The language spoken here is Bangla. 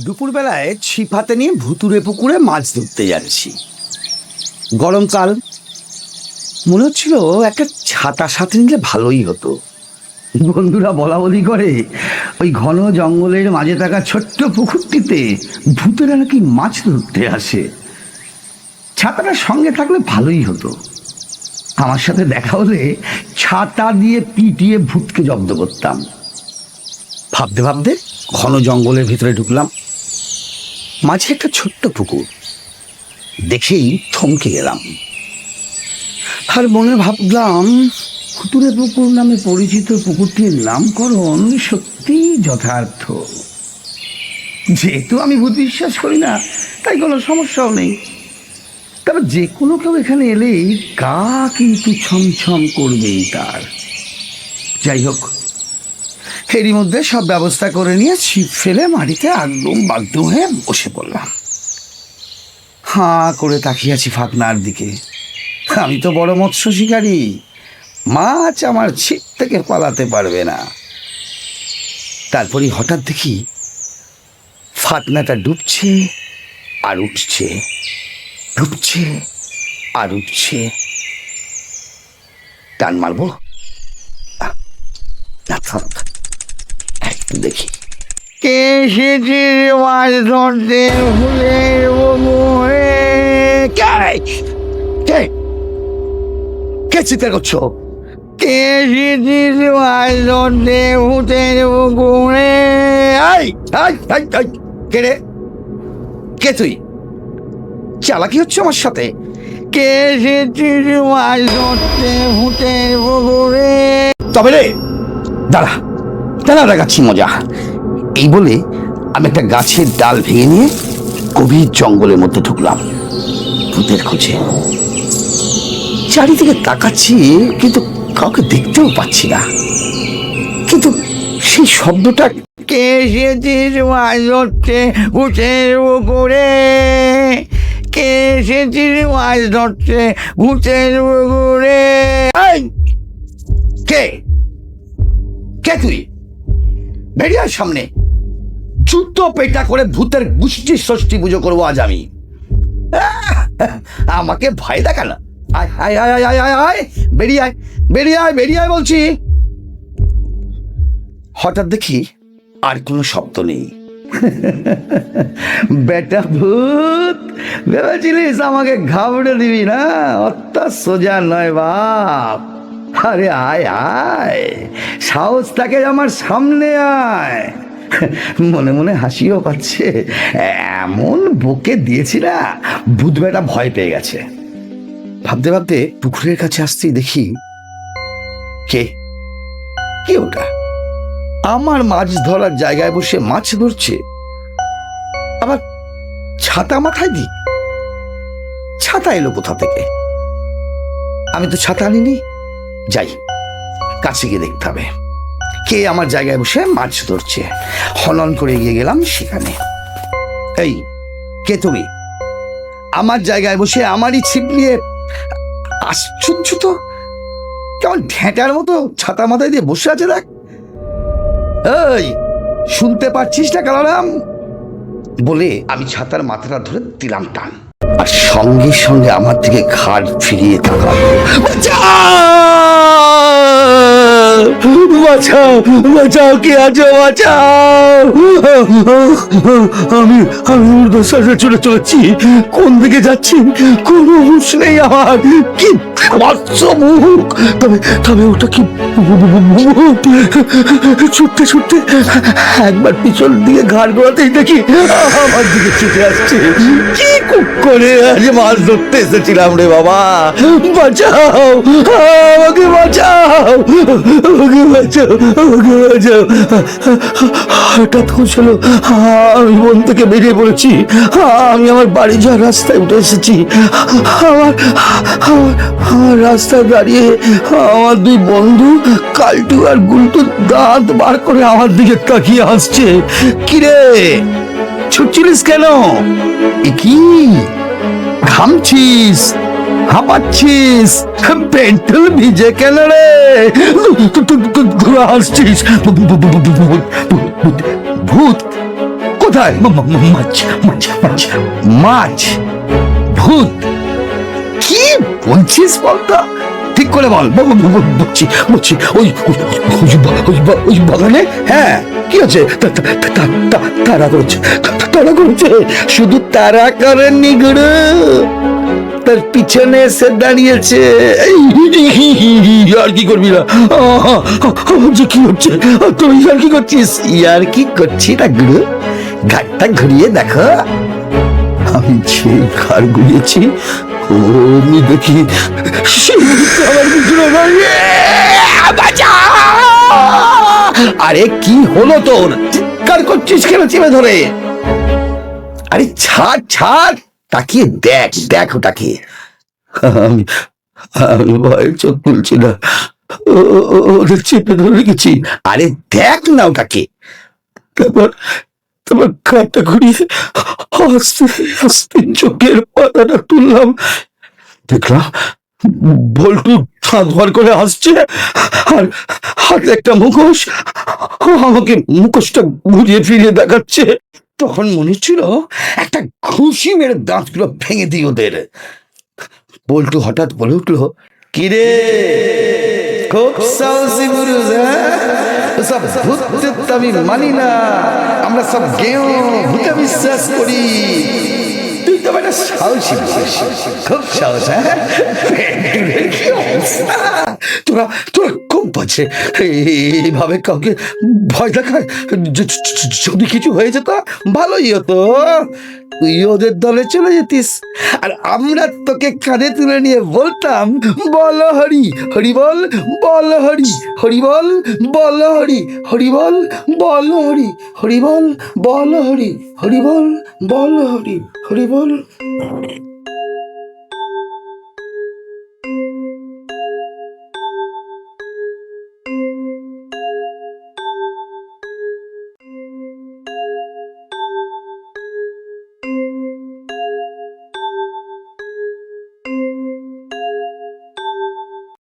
দুপুরবেলায় ছিপ হাতে নিয়ে ভুতুরে পুকুরে মাছ ধরতে যাচ্ছি। গরমকাল, মনে হচ্ছিল একটা ছাতা সাথে নিলে ভালোই হতো। বন্ধুরা বলা বলি করে ওই ঘন জঙ্গলের মাঝে থাকা ছোট্ট পুকুরটিতে ভূতেরা নাকি মাছ ধরতে আসে। ছাতাটা সঙ্গে থাকলে ভালোই হতো। আমার সাথে দেখা হলে ছাতা দিয়ে পিটিয়ে ভূতকে জব্দ করতাম। ভাবতে ভাবতে ঘন জঙ্গলের ভিতরে ঢুকলাম। মাঝে একটা ছোট্ট পুকুর দেখেই থমকে গেলাম, আর মনে ভাবলাম ভুতুরে পুকুর নামে পরিচিত পুকুরটির নামকরণ সত্যি যথার্থ। যেহেতু আমি ভূত বিশ্বাস করি না, তাই কোনো সমস্যাও নেই। তবে যে কোনো কেউ এখানে এলেই গা কিন্তু ছমছম করবেই তার। যাই হোক, এরই মধ্যে সব ব্যবস্থা করে নিয়ে ছিপ ফেলে মাটিতে একদম বাধ্য হয়ে বসে পড়লাম। হাঁ করে তাকিয়ে আছি ফাতনার দিকে। আমি তো বড় মৎস্য শিকারী, মাছ আমার ছিপ থেকে পালাতে পারবে না। তারপরে হঠাৎ দেখি ফাতনাটা ডুবছে আর উঠছে, ডুবছে আর উঠছে। টান মারবো না, দেখি কে সেটির মাছ ধরতে ভুলের কে চিৎকার করছো? কে সেটির মাছ ধরতে ভূতের পুকুরে? কে রে? কে তুই? চালাকি হচ্ছে আমার সাথে? কে সেটির মাছ ধরতে ভূতের পুকুরে? তবে রে দাঁড়া দাঁড়া, দেখাচ্ছি মজা। এই বলে আমি একটা গাছের ডাল ভেঙে নিয়ে গভীর জঙ্গলের মধ্যে ঢুকলাম ভূতের খোঁজে। চারিদিকে তাকাচ্ছি কিন্তু কাউকে দেখতেও পাচ্ছি না। কিন্তু সেই শব্দটা, কে সেটির মাছ ধরতে ভূতের পুকুরে? কে সেটির মাছ ধরতে ভূতের পুকুরে? কে কে তুই? বেরিয়ে আয় সামনে। জুতো পেটা করে ভূতের গোষ্ঠীর ষষ্ঠী পুজো করবো আজ আমি। আমাকে ভয় দেখা না। আয় আয় আয় আয় আয় আয়, বেরিয়ে আয় বেরিয়ে আয় বেরিয়ে আয় বলছি। হঠাৎ দেখি আর কোনো শব্দ নেই। বেটা ভূত, ভেবেছিলিস আমাকে ঘাবড়ে দিবি না? অত সোজা নয় বাপ। আরে আয় আয়, সাহস থাকে আমার সামনে আয়। মনে মনে হাসিও পাচ্ছে, এমন বকে দিয়েছি না ভূত বেটা ভয় পেয়ে গেছে। ভাবতে ভাবতে পুকুরের কাছে আসতেই দেখি কে কে ওটা আমার মাছ ধরার জায়গায় বসে মাছ ধরছে, আবার ছাতা মাথায় দি। ছাতা এলো কোথা থেকে? আমি তো ছাতা আনিনি। যাই, কাছে গিয়ে দেখতে হবে কে আমার জায়গায় বসে মাছ ধরছে। হনন করে এগিয়ে গেলাম সেখানে। এই, কে তুমি? আমার জায়গায় বসে আমারই ছিপ নিয়ে? আশ্চর্য তো, কেমন ঢেঁটার মতো ছাতা মাথায় দিয়ে বসে আছে দেখ। এই, শুনতে পাচ্ছিস না কালারাম? বলে আমি ছাতার মাথাটা ধরে দিলাম টান, আর সঙ্গে সঙ্গে আমার দিকে ঘাড় ফিরিয়ে তাকালো। বাঁচাও বাঁচাও, কে আছো? বাঁচাও! আমি আমি ঊর্ধ্বশ্বাসে চলে চলেছি। কোন দিকে যাচ্ছি কোনো হুঁশ নেই আমার। কি মুখ! তবে তবে ওটা কি ছুটতে ছুটতে একবার পিছন দিকে ঘাড় ঘোরাতেই দেখি আমার দিকে ছুটে আসছে। কি করে আজ মাছ ধরতে এসেছিলাম রে বাবা! বাঁচাও আমাকে, বাঁচাও আমাকে, বাঁচাও আমাকে, বাঁচাও! হঠাৎ হয়েছিল আমি বন থেকে বেরিয়ে পড়েছি। আমি আমার বাড়ি যাওয়ার রাস্তায় উঠে এসেছি। আমার আমার রাস্তায় দাঁড়িয়ে আমার দুই বন্ধু কালটু আর গুলটু দাঁত বার করে আমার দিকে তাকিয়ে আসছে। কিরে, ছুটছিলিস কেন? কি ঘামছিস, হাঁপাচ্ছিস, পেন্টুল ভিজে কেন রে? আসছিস? ভূত কোথায়? মাছ মাছ মাছ মাছ, ভূত, কি বলছিস বলতো? ঠিক করে বল। বলছি বলছি, ওই বাগানে। হ্যাঁ, কি আছে? তারা করেছে, তারা করেছে। শুধু তারা করেননি গুরু, তার পিছনে এসে দাঁড়িয়েছে। আর কি করবি না? যে কি হচ্ছে? তুই আর কি করছিস? ইয়ার কি করছি না গুরু, ঘাটটা ঘুরিয়ে দেখো। আমি যে ঘাড় ঘুরিয়েছি, অমনি দেখি আমার পিছনে দাঁড়িয়ে। আরে কি হলো তোর? চিৎকার করছিস কেন চেপে ধরে? আরে ছাড় ছাড়, তাকিয়ে দেখ, দেখ ওটাকে। আমি আমি ভয়ে চোখ খুলছি না, ওদের চেপে ধরে রেখেছি। আরে দেখ না ওটাকে। তারপর তারপর ঘাটটা ঘুরিয়ে আস্তে আস্তে চোখের পাতাটা তুললাম, দেখলাম বল্টু হাত ভর করে আসছে, আর হাতে একটা মুখোশ। আমাকে মুখোশটা ঘুরিয়ে ফিরিয়ে দেখাচ্ছে। তখন মনে ছিল একটা ঘুষি মেরে দাঁতগুলো ভেঙে দিই ওদের। বল্টু হঠাৎ বলে উঠলো, কিরে, খুব সাহসী পুরুষ, সব ভূত টুত আমি মানি না, আমরা সব গেঁয়ো ভূতে বিশ্বাস করি। তুই তো একটা সাহসী, খুব সাহস। হ্যাঁ, তোরা তোরা খুব বাজে, এইভাবে কাউকে ভয় দেখায়। যদি কিছু হয়ে যেত ভালোই হতো, তুই ওদের দলে চলে যেতিস, আর আমরা তোকে কাঁধে তুলে নিয়ে বলতাম, বল হরি হরি বল, বল হরি হরি বল, বল হরি হরি বল, বল হরি হরি বল, বল হরি হরি বল, বল হরি হরি বল।